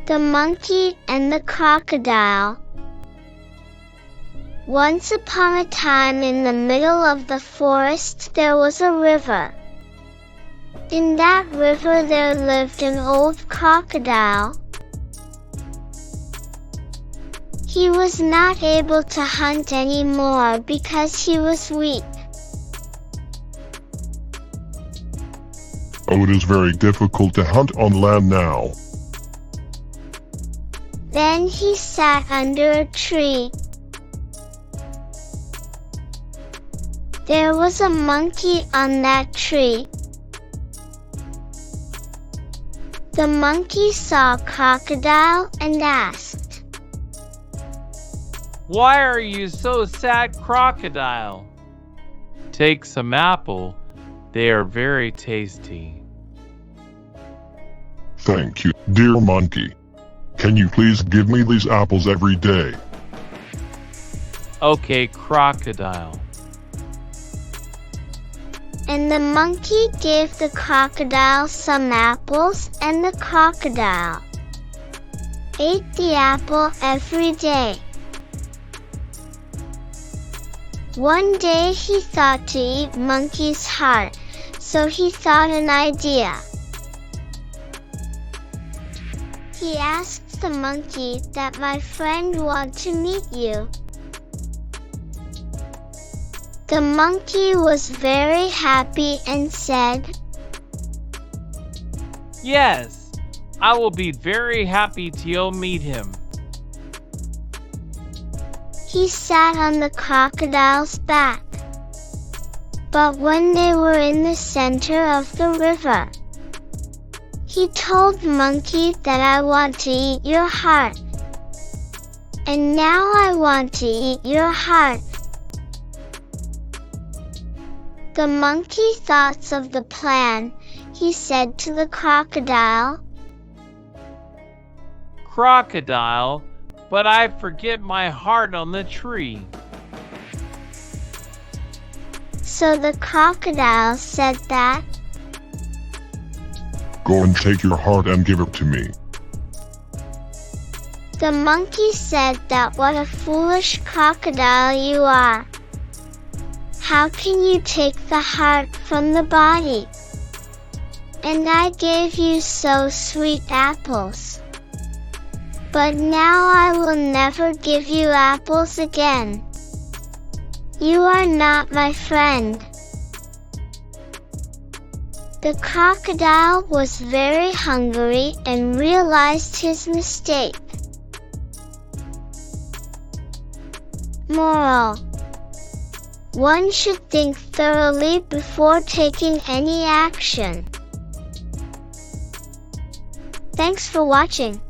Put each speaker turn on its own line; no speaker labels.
The Monkey and the Crocodile. Once upon a time, in the middle of the forest, there was a river. In that river there lived an old crocodile. He was not able to hunt anymore because he was weak.
Oh, it is very difficult to hunt on land now.
Then he sat under a tree. There was a monkey on that tree. The monkey saw Crocodile and asked,
"Why are you so sad, Crocodile? Take some apple. They are very tasty."
Thank you, dear monkey. Can you please give me these apples every day?
Okay, Crocodile.
And the monkey gave the crocodile some apples, and the crocodile ate the apple every day. One day he thought to eat monkey's heart, so he thought an idea. He asked the monkey that my friend want to meet you. The monkey was very happy and said,
"Yes, I will be very happy to meet him."
He sat on the crocodile's back. But when they were in the center of the river, he told the monkey that I want to eat your heart. And now I want to eat your heart. The monkey thought of the plan. He said to the crocodile,
"Crocodile, but I forget my heart on the tree."
So the crocodile said that,
Go and take your heart and give it to me.
The monkey said that, "What a foolish crocodile you are. How can you take the heart from the body? And I gave you so sweet apples. But now I will never give you apples again. You are not my friend." The crocodile was very hungry and realized his mistake. Moral: one should think thoroughly before taking any action. Thanks for watching.